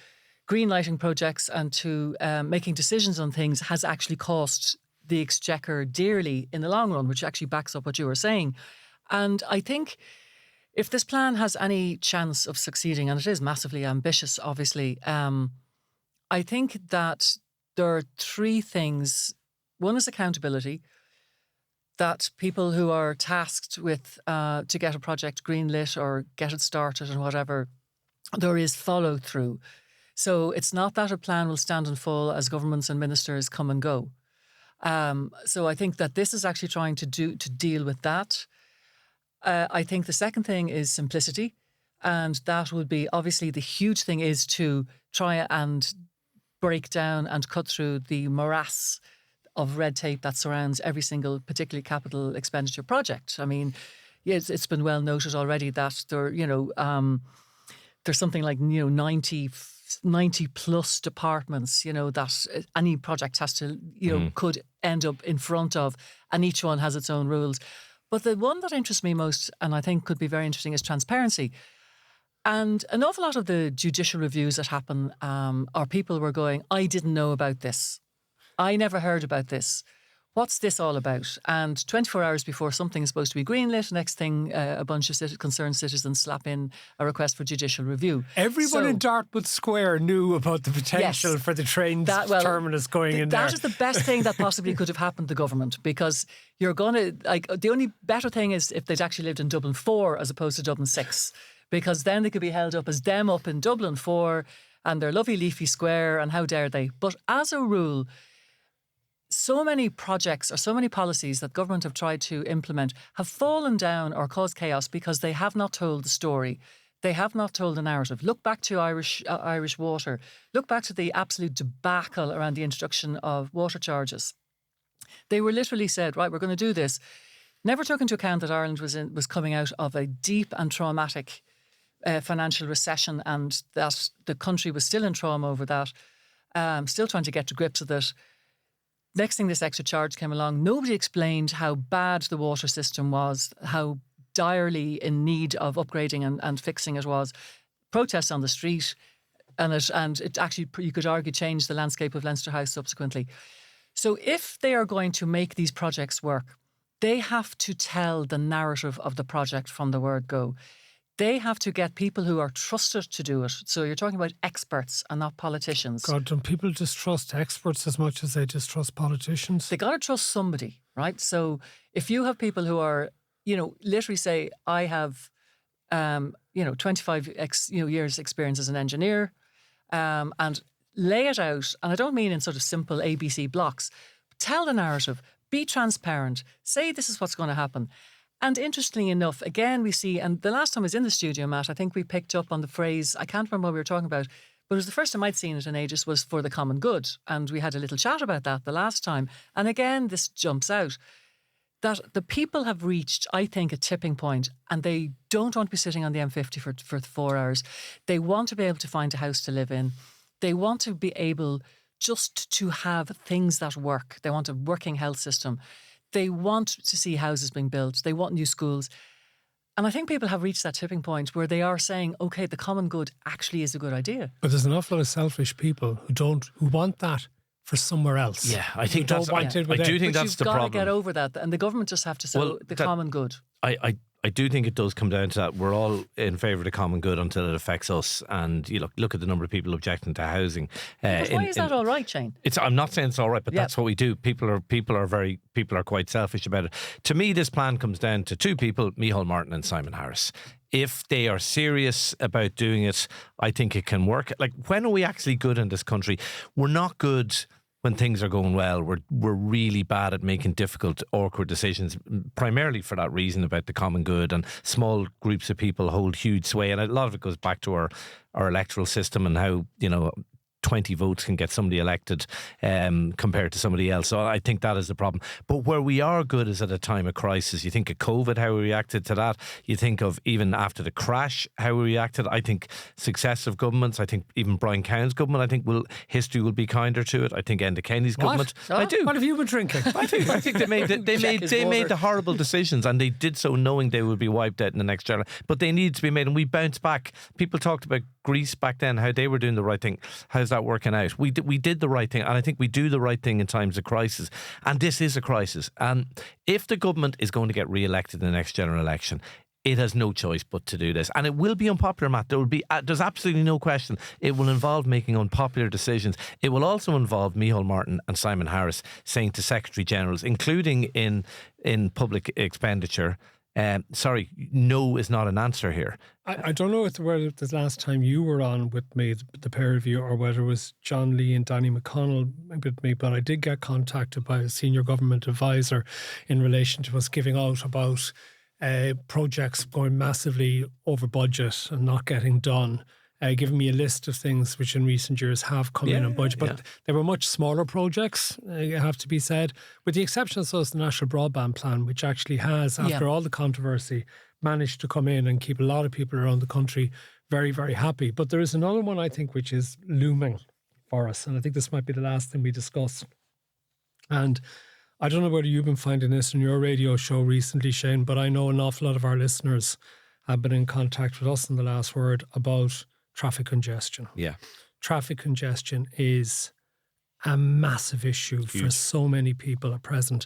greenlighting projects and to making decisions on things has actually cost the Exchequer dearly in the long run, which actually backs up what you were saying. And I think if this plan has any chance of succeeding, and it is massively ambitious, obviously, I think that there are three things. One is accountability, that people who are tasked with to get a project greenlit or get it started and whatever, there is follow through. So it's not that a plan will stand and fall as governments and ministers come and go. So I think that this is actually trying to deal with that. I think the second thing is simplicity, and that would be, obviously the huge thing is to try and break down and cut through the morass of red tape that surrounds every single, particularly capital expenditure project. I mean, it's been well noted already that there's something like 90 plus departments, that any project has to, could end up in front of, and each one has its own rules. But the one that interests me most, and I think could be very interesting, is transparency. And an awful lot of the judicial reviews that happen are people were going, I didn't know about this. I never heard about this. What's this all about? And 24 hours before something is supposed to be greenlit, next thing, a bunch of concerned citizens slap in a request for judicial review. Everyone in Dartmouth Square knew about the potential for the train terminus going in there. That is the best thing that possibly could have happened to government, because you're going to, the only better thing is if they'd actually lived in Dublin 4 as opposed to Dublin 6, because then they could be held up as them up in Dublin 4 and their lovely leafy square, and how dare they. But as a rule, so many projects or so many policies that government have tried to implement have fallen down or caused chaos because they have not told the story. They have not told the narrative. Look back to Irish water. Look back to the absolute debacle around the introduction of water charges. They were literally said, right, we're going to do this. Never took into account that Ireland was coming out of a deep and traumatic financial recession, and that the country was still in trauma over that, still trying to get to grips with it. Next thing, this extra charge came along. Nobody explained how bad the water system was, how direly in need of upgrading and fixing it was. Protests on the street, and it actually, you could argue, changed the landscape of Leinster House subsequently. So if they are going to make these projects work, they have to tell the narrative of the project from the word go. They have to get people who are trusted to do it. So you're talking about experts and not politicians. God, don't people distrust experts as much as they distrust politicians? They got to trust somebody, right? So if you have people who are, literally say, I have, 25 years experience as an engineer, and lay it out, and I don't mean in sort of simple ABC blocks, tell the narrative, be transparent, say this is what's going to happen. And interestingly enough, again, we see, and the last time I was in the studio, Matt, I think we picked up on the phrase, I can't remember what we were talking about, but it was the first time I'd seen it in ages, was for the common good. And we had a little chat about that the last time. And again, this jumps out, that the people have reached, I think, a tipping point, and they don't want to be sitting on the M50 for 4 hours. They want to be able to find a house to live in. They want to be able just to have things that work. They want a working health system. They want to see houses being built. They want new schools. And I think people have reached that tipping point where they are saying, okay, the common good actually is a good idea. But there's an awful lot of selfish people who want that for somewhere else. Yeah, I think that's. I do think but that's the problem. You've got to get over that, and the government just have to say the common good. I do think it does come down to that. We're all in favour of the common good until it affects us. And you look at the number of people objecting to housing. But why is that all right, Shane? I'm not saying it's all right, but that's what we do. People are quite selfish about it. To me, this plan comes down to two people: Micheál Martin and Simon Harris. If they are serious about doing it, I think it can work. Like, when are we actually good in this country? We're not good when things are going well. We're really bad at making difficult, awkward decisions, primarily for that reason about the common good, and small groups of people hold huge sway. And a lot of it goes back to our electoral system and how, 20 votes can get somebody elected compared to somebody else. So I think that is the problem. But where we are good is at a time of crisis. You think of COVID, how we reacted to that. You think of even after the crash, how we reacted. I think successive governments, I think even Brian Cowen's government, I think history will be kinder to it. I think Enda Kenny's government. I do. What have you been drinking? I think they made the horrible decisions, and they did so knowing they would be wiped out in the next generation. But they needed to be made, and we bounced back. People talked about Greece back then, how they were doing the right thing. How's that working out? We did the right thing, and I think we do the right thing in times of crisis. And this is a crisis. And if the government is going to get re-elected in the next general election, it has no choice but to do this. And it will be unpopular, Matt. There's absolutely no question. It will involve making unpopular decisions. It will also involve Micheál Martin and Simon Harris saying to Secretary Generals, including in public expenditure, no is not an answer here. I don't know whether the last time you were on with me, the pair of you, or whether it was John Lee and Danny McConnell with me, but I did get contacted by a senior government advisor in relation to us giving out about projects going massively over budget and not getting done. Giving me a list of things which in recent years have come in on budget, but they were much smaller projects, have to be said, with the exception of the National Broadband Plan, which actually has, after all the controversy, managed to come in and keep a lot of people around the country very, very happy. But there is another one, I think, which is looming for us, and I think this might be the last thing we discuss. And I don't know whether you've been finding this in your radio show recently, Shane, but I know an awful lot of our listeners have been in contact with us in The Last Word about traffic congestion. Yeah. Traffic congestion is a massive issue for so many people at present.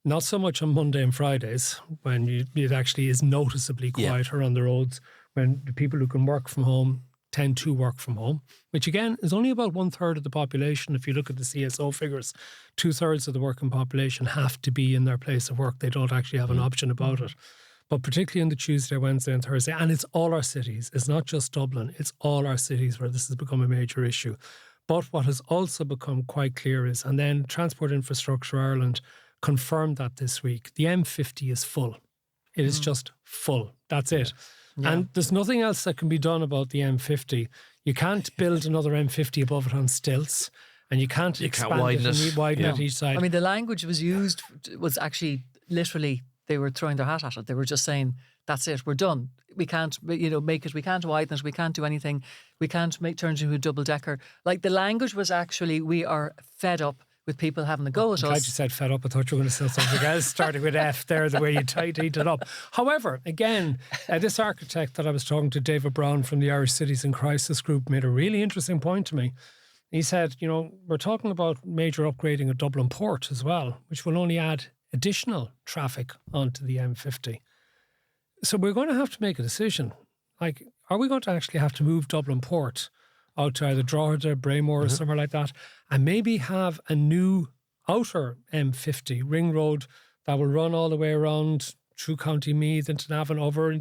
Not so much on Monday and Fridays, when it actually is noticeably quieter on the roads, when the people who can work from home tend to work from home, which again is only about 1/3 of the population. If you look at the CSO figures, 2/3 of the working population have to be in their place of work. They don't actually have an option about it. But particularly in the Tuesday, Wednesday and Thursday, and it's all our cities. It's not just Dublin. It's all our cities where this has become a major issue. But what has also become quite clear is, and then Transport Infrastructure Ireland confirmed that this week, the M50 is full. It is just full. That's it. Yeah. And there's nothing else that can be done about the M50. You can't build another M50 above it on stilts, and you can't expand it and widen it each side. I mean, the language was actually literally, they were throwing their hat at it. They were just saying, that's it, we're done. We can't, make it, we can't widen it, we can't do anything. We can't turn it into a double-decker. Like, the language was actually, we are fed up with people having a go at us. I'm glad you said fed up. I thought you were going to say something else, starting with F there, the way you tidied it up. However, again, this architect that I was talking to, David Brown from the Irish Cities in Crisis Group, made a really interesting point to me. He said, we're talking about major upgrading of Dublin Port as well, which will only add additional traffic onto the M50. So we're going to have to make a decision. Like, are we going to actually have to move Dublin Port out to either Drogheda, Braemore or somewhere like that, and maybe have a new outer M50 ring road that will run all the way around through County Meath into Navan over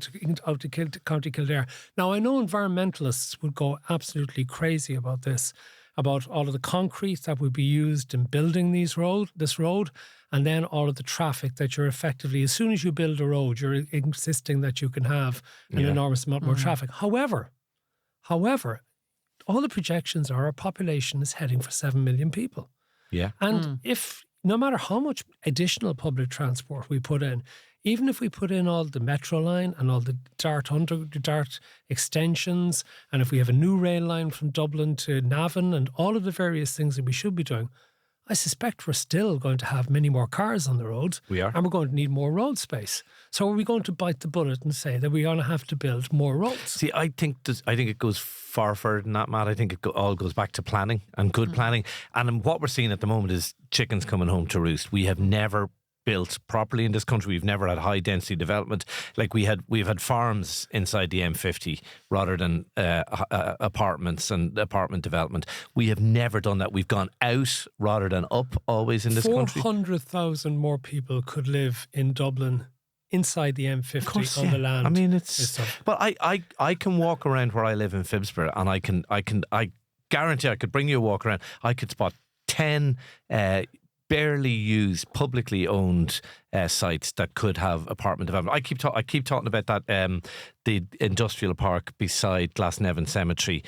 out to County Kildare. Now, I know environmentalists would go absolutely crazy about this, about all of the concrete that would be used in building this road, and then all of the traffic that you're effectively, as soon as you build a road, you're insisting that you can have an enormous amount more traffic. However, all the projections are our population is heading for 7 million people. Yeah. And if, no matter how much additional public transport we put in, even if we put in all the metro line and all the Dart extensions, and if we have a new rail line from Dublin to Navan and all of the various things that we should be doing, I suspect we're still going to have many more cars on the roads. We are. And we're going to need more road space. So are we going to bite the bullet and say that we're going to have to build more roads? See, I think it goes far further than that, Matt. I think it all goes back to planning and good planning. And what we're seeing at the moment is chickens coming home to roost. We have never built properly in this country. We've never had high density development. Like we've had farms inside the M50 rather than apartments and apartment development. We have never done that. We've gone out rather than up always in this country. 400,000 more people could live in Dublin inside the M50 on the land. I mean, but I can walk around where I live in Phibsborough, and I guarantee I could bring you a walk around. I could spot 10 barely used, publicly owned sites that could have apartment development. I keep talking about that the industrial park beside Glasnevin Cemetery,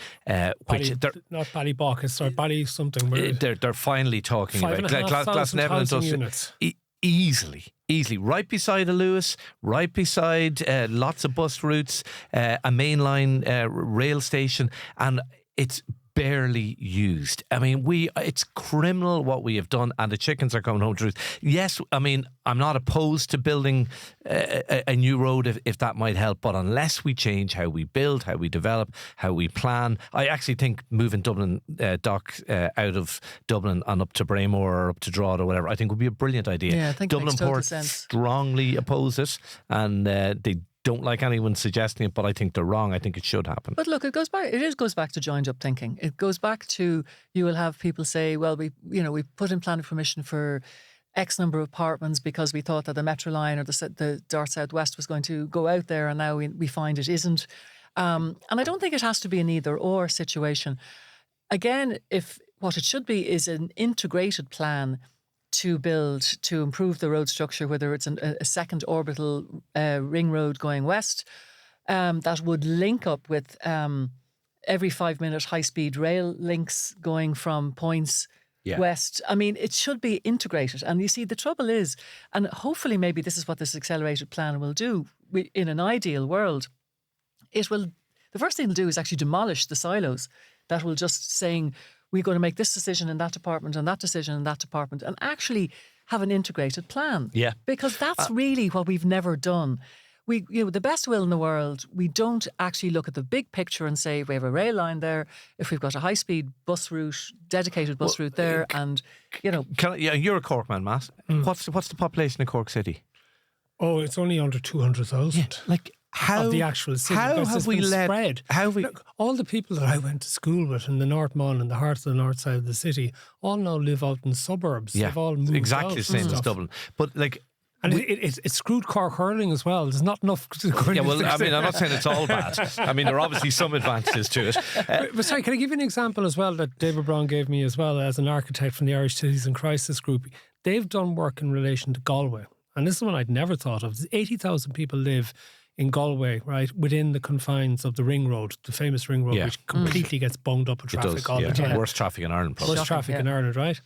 which not Ballybock, it's Bally something. They're finally talking about 5,500 Glasnevin units. Easily, right beside a Lewis, right beside lots of bus routes, a mainline rail station, and it's barely used. I mean, it's criminal what we have done, and the chickens are coming home to roost. Yes, I mean, I'm not opposed to building a new road if that might help, but unless we change how we build, how we develop, how we plan, I actually think moving Dublin Dock out of Dublin and up to Braemore or up to Drogheda or whatever, I think would be a brilliant idea. Yeah, I think Dublin it makes total Port sense. strongly oppose it, and they don't like anyone suggesting it, but I think they're wrong. I think it should happen. But look, it goes back to joined up thinking. It goes back to, you will have people say, well, we put in planning permission for X number of apartments because we thought that the Metro line or the Dart South West was going to go out there, and now we find it isn't. And I don't think it has to be an either or situation. Again, if what it should be is an integrated plan to improve the road structure, whether it's a second orbital ring road going west that would link up with every 5-minute high-speed rail links going from points west. I mean, it should be integrated. And you see, the trouble is, and hopefully maybe this is what this accelerated plan will do, in an ideal world, the first thing it'll do is actually demolish the silos that will just saying, we're going to make this decision in that department and that decision in that department, and actually have an integrated plan. Yeah. Because that's really what we've never done. We, the best will in the world, we don't actually look at the big picture and say, we have a rail line there, if we've got a high-speed bus route, dedicated bus route there, and, you're a Cork man, Matt. What's the population of Cork City? Oh, it's only under 200,000. Yeah, of the actual city. How have we spread? Look, all the people that I went to school with in the North Mon and the heart of the north side of the city all now live out in suburbs. Yeah, they've all moved exactly out the same as Dublin. But and it screwed Cork hurling as well. There's not enough. Yeah, well, I mean, I'm not saying it's all bad. I mean, there are obviously some advantages to it. But sorry, can I give you an example as well that David Brown gave me as well as an architect from the Irish Cities in Crisis Group? They've done work in relation to Galway. And this is one I'd never thought of. 80,000 people live in Galway, right, within the confines of the ring road, the famous ring road, which completely gets bunged up with traffic all the time. Worst traffic in Ireland, probably. Worst traffic in Ireland, right?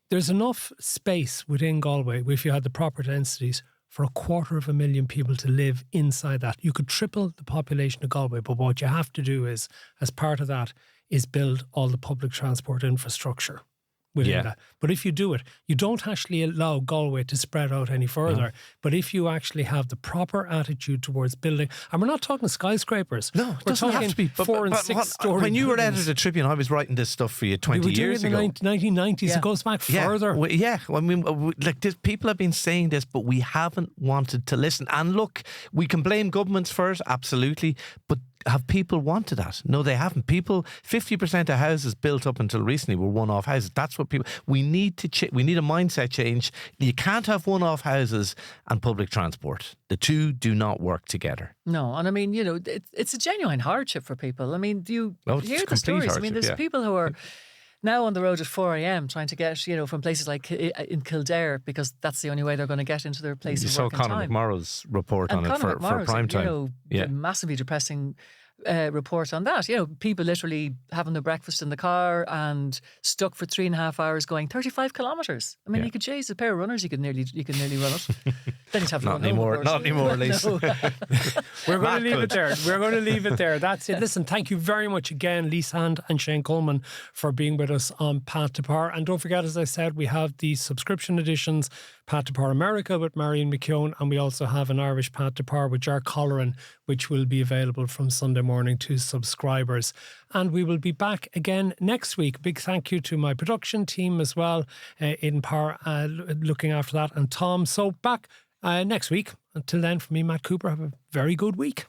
There's enough space within Galway, if you had the proper densities, for 250,000 people to live inside that. You could triple the population of Galway, but what you have to do is, as part of that, is build all the public transport infrastructure. within that. But if you do it, you don't actually allow Galway to spread out any further. But if you actually have the proper attitude towards building, and we're not talking skyscrapers. No, it we're doesn't talking have to be. 4 and 6 story. When you were buildings. editor of the Tribune, I was writing this stuff for you 20 years ago. In the 1990s, it goes back further. I mean, like this, people have been saying this, but we haven't wanted to listen. And look, we can blame governments for it, absolutely, but have people wanted that? No, they haven't. 50% of houses built up until recently were one-off houses. That's what people. We need to. We need a mindset change. You can't have one-off houses and public transport. The two do not work together. No, and I mean, you know, it's a genuine hardship for people. I mean, do you hear the stories? I mean, there's people who are now on the road at 4 a.m. trying to get, you know, from places like in Kildare, because that's the only way they're going to get into their place of work and time. You saw Conor McMorrow's report on it for prime time. You know, massively depressing report on that. You know, people literally having their breakfast in the car and stuck for 3.5 hours going 35 kilometres. I mean, you could chase a pair of runners, you could nearly run it. Then you'd have to not anymore, Lise. We're going to leave it there. We're going to leave it there. That's it. Listen, thank you very much again, Lise Hand and Shane Coleman, for being with us on Path to Power. And don't forget, as I said, we have the subscription editions, Path to Power America with Marion McKeown, and we also have an Irish Path to Power with Jar Colleran, which will be available from Sunday morning to subscribers. And we will be back again next week. Big thank you to my production team as well in Power, looking after that, and Tom. So back next week. Until then, for me, Matt Cooper, have a very good week.